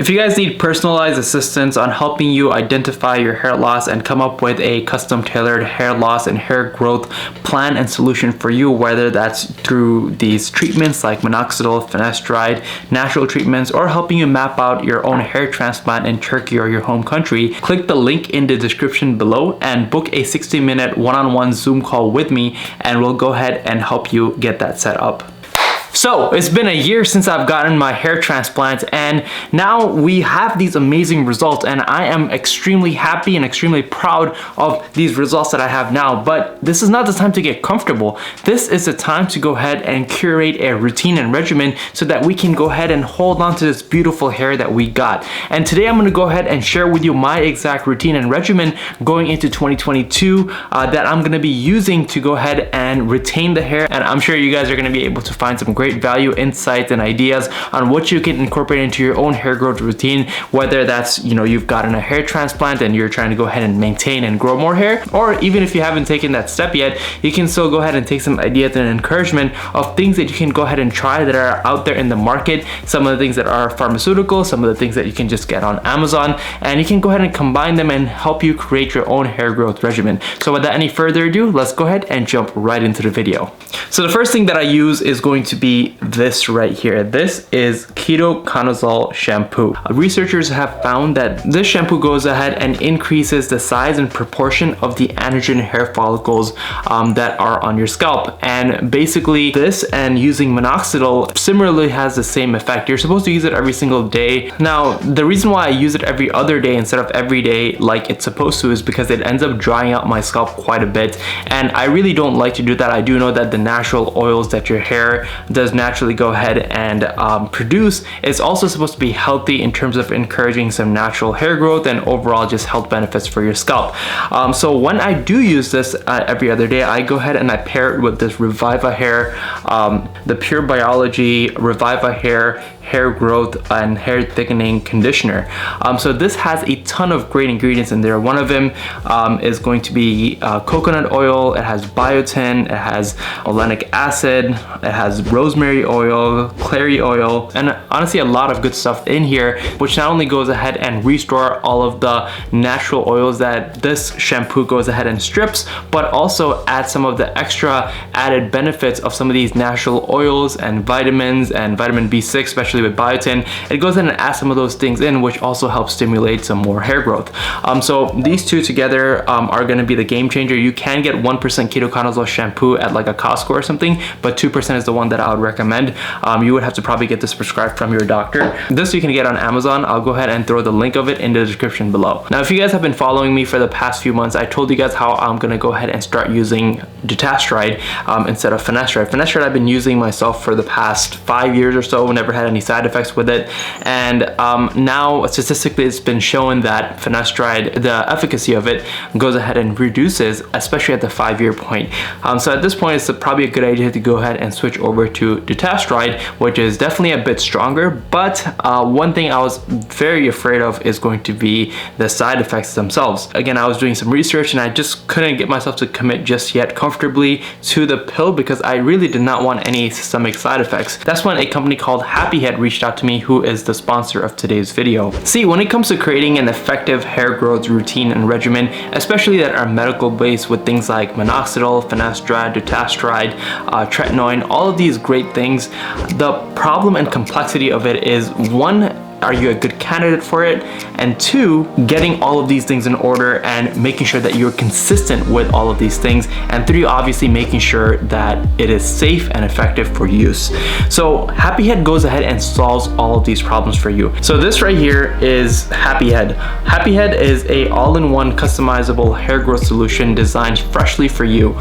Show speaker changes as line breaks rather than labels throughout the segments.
If you guys need personalized assistance on helping you identify your hair loss and come up with a custom tailored hair loss and hair growth plan and solution for you, whether that's through these treatments like minoxidil, finasteride, natural treatments, or helping you map out your own hair transplant in Turkey or your home country, click the link in the description below and book a 60-minute one-on-one Zoom call with me, and we'll go ahead and help you get that set up. So it's been a year since I've gotten my hair transplant, and now we have these amazing results, and I am extremely happy and extremely proud of these results that I have now. But this is not the time to get comfortable. This is the time to go ahead and curate a routine and regimen so that we can go ahead and hold on to this beautiful hair that we got. And today I'm going to go ahead and share with you my exact routine and regimen going into 2022 that I'm going to be using to go ahead and retain the hair. And I'm sure you guys are going to be able to find some great value, insights, and ideas on what you can incorporate into your own hair growth routine, whether that's, you've gotten a hair transplant and you're trying to go ahead and maintain and grow more hair, or even if you haven't taken that step yet, you can still go ahead and take some ideas and encouragement of things that you can go ahead and try that are out there in the market, some of the things that are pharmaceutical, some of the things that you can just get on Amazon, and you can go ahead and combine them and help you create your own hair growth regimen. So without any further ado, let's go ahead and jump right into the video. So the first thing that I use is going to be this right here. This is Ketoconazole shampoo. Researchers have found that this shampoo goes ahead and increases the size and proportion of the anagen hair follicles that are on your scalp. And basically this and using minoxidil similarly has the same effect. You're supposed to use it every single day. Now, the reason why I use it every other day instead of every day like it's supposed to is because it ends up drying out my scalp quite a bit, and I really don't like to do that. I do know that the natural oils that your hair does naturally go ahead and produce is also supposed to be healthy in terms of encouraging some natural hair growth and overall just health benefits for your scalp. So when I do use this every other day, I go ahead and I pair it with this Reviva Hair, the Pure Biology Reviva Hair Growth and Hair Thickening Conditioner. So this has a ton of great ingredients in there. One of them is going to be coconut oil. It has biotin, it has oleic acid, it has rosemary oil, clary oil, and honestly a lot of good stuff in here, which not only goes ahead and restore all of the natural oils that this shampoo goes ahead and strips, but also add some of the extra added benefits of some of these natural oils and vitamins and vitamin B6, especially with biotin. It goes ahead and adds some of those things in, which also helps stimulate some more hair growth. So these two together are going to be the game changer. You can get 1% Ketoconazole shampoo at like a Costco or something, but 2% is the one that I would recommend. You would have to probably get this prescribed from your doctor. This you can get on Amazon. I'll go ahead and throw the link of it in the description below. Now, if you guys have been following me for the past few months, I told you guys how I'm going to go ahead and start using dutasteride instead of finasteride. Finasteride I've been using myself for the past 5 years or so, never had any side effects with it, and now statistically it's been shown that finasteride, the efficacy of it goes ahead and reduces, especially at the 5-year point. So at this point it's probably a good idea to go ahead and switch over to dutasteride, which is definitely a bit stronger, but one thing I was very afraid of is going to be the side effects themselves. Again, I was doing some research and I just couldn't get myself to commit just yet comfortably to the pill because I really did not want any systemic side effects. That's when a company called Happy Head reached out to me, who is the sponsor of today's video. See, when it comes to creating an effective hair growth routine and regimen, especially that are medical based with things like minoxidil, finasteride, dutasteride, tretinoin, all of these great things, the problem and complexity of it is, one, are you a good candidate for it? And two, getting all of these things in order and making sure that you're consistent with all of these things. And three, obviously making sure that it is safe and effective for use. So Happy Head goes ahead and solves all of these problems for you. So this right here is Happy Head. Happy Head is a all-in-one customizable hair growth solution designed freshly for you.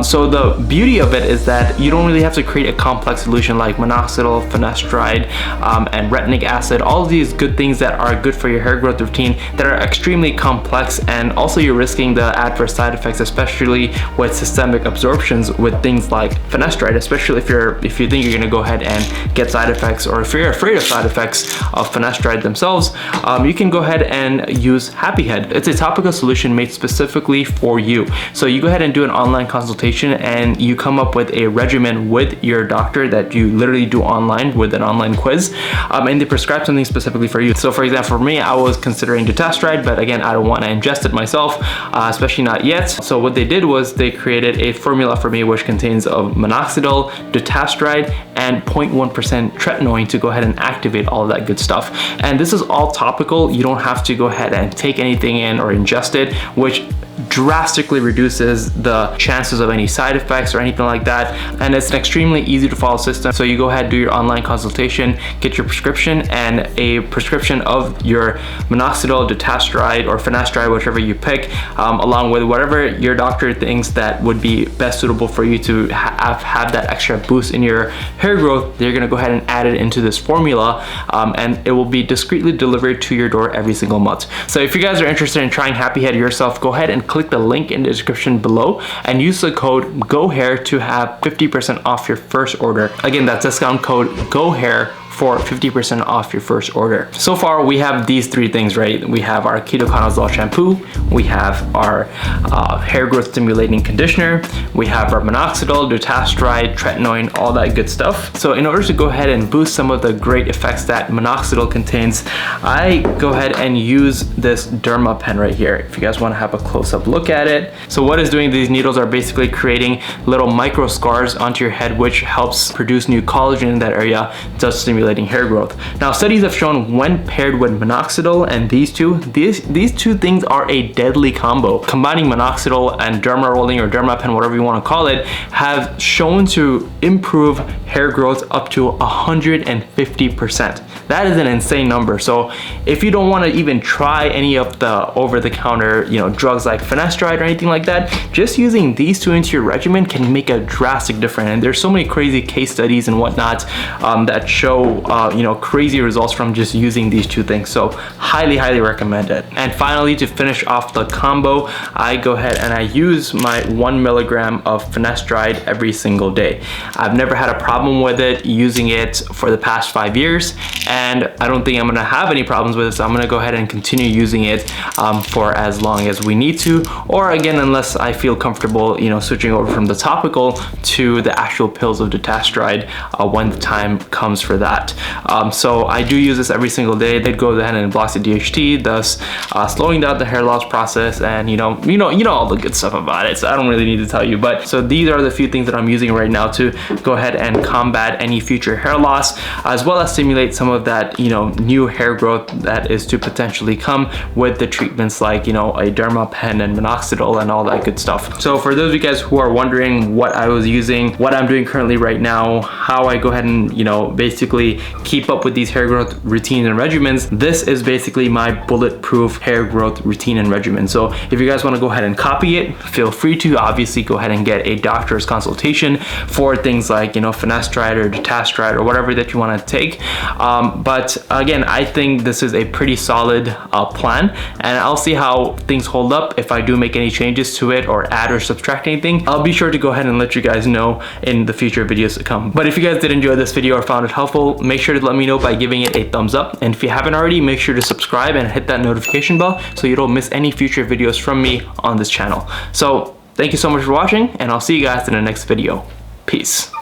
So the beauty of it is that you don't really have to create a complex solution like minoxidil, finasteride, and retinic acid. All of these good things that are good for your hair growth routine that are extremely complex, and also you're risking the adverse side effects, especially with systemic absorptions with things like finasteride, especially if you think you're gonna go ahead and get side effects, or if you're afraid of side effects of finasteride themselves, you can go ahead and use Happy Head. It's a topical solution made specifically for you. So you go ahead and do an online consultation and you come up with a regimen with your doctor that you literally do online with an online quiz, and they prescribe something specifically for you. So for example, for me, I was considering dutasteride, but again, I don't want to ingest it myself, especially not yet. So what they did was they created a formula for me which contains of minoxidil, dutasteride, and 0.1% tretinoin to go ahead and activate all of that good stuff. And this is all topical. You don't have to go ahead and take anything in or ingest it, which drastically reduces the chances of any side effects or anything like that. And it's an extremely easy to follow system. So you go ahead, do your online consultation, get your prescription, and a prescription of your minoxidil, dutasteride, or finasteride, whichever you pick, along with whatever your doctor thinks that would be best suitable for you to have that extra boost in your hair growth. They're gonna go ahead and add it into this formula, and it will be discreetly delivered to your door every single month. So if you guys are interested in trying Happy Head yourself, go ahead and click the link in the description below and use the code GOHAIR to have 50% off your first order. Again, that's discount code GOHAIR for 50% off your first order. So far, we have these three things, right? We have our Ketoconazole shampoo, we have our hair growth stimulating conditioner, we have our minoxidil, dutasteride, tretinoin, all that good stuff. So in order to go ahead and boost some of the great effects that minoxidil contains, I go ahead and use this derma pen right here. If you guys want to have a close-up look at it. So what it's doing, these needles are basically creating little micro scars onto your head, which helps produce new collagen in that area, thus stimulating hair growth. Now, studies have shown when paired with minoxidil and these two things are a deadly combo. Combining minoxidil and derma rolling or derma pen, whatever you want to call it, have shown to improve hair growth up to 150%. That is an insane number. So if you don't want to even try any of the over-the-counter, drugs like finasteride or anything like that, just using these two into your regimen can make a drastic difference. And there's so many crazy case studies and whatnot that show crazy results from just using these two things. So highly recommend it. And finally, to finish off the combo, I go ahead and I use my 1 milligram of finasteride every single day. I've never had a problem with it, using it for the past 5 years, and I don't think I'm gonna have any problems with it, so I'm gonna go ahead and continue using it for as long as we need to, or again, unless I feel comfortable, switching over from the topical to the actual pills of dutasteride when the time comes for that. So I do use this every single day. It goes ahead and blocks the DHT, thus slowing down the hair loss process, and you know all the good stuff about it. So I don't really need to tell you, but so these are the few things that I'm using right now to go ahead and combat any future hair loss, as well as stimulate some of that new hair growth that is to potentially come with the treatments like a derma pen and minoxidil and all that good stuff. So for those of you guys who are wondering what I was using, what I'm doing currently right now, how I go ahead and basically keep up with these hair growth routines and regimens, this is basically my bulletproof hair growth routine and regimen. So if you guys want to go ahead and copy it, feel free to. Obviously, go ahead and get a doctor's consultation for things like finasteride or dutasteride or whatever that you want to take. But again, I think this is a pretty solid plan, and I'll see how things hold up. If I do make any changes to it or add or subtract anything, I'll be sure to go ahead and let you guys know in the future videos to come. But if you guys did enjoy this video or found it helpful, make sure to let me know by giving it a thumbs up. And if you haven't already, make sure to subscribe and hit that notification bell so you don't miss any future videos from me on this channel. So thank you so much for watching, and I'll see you guys in the next video. Peace.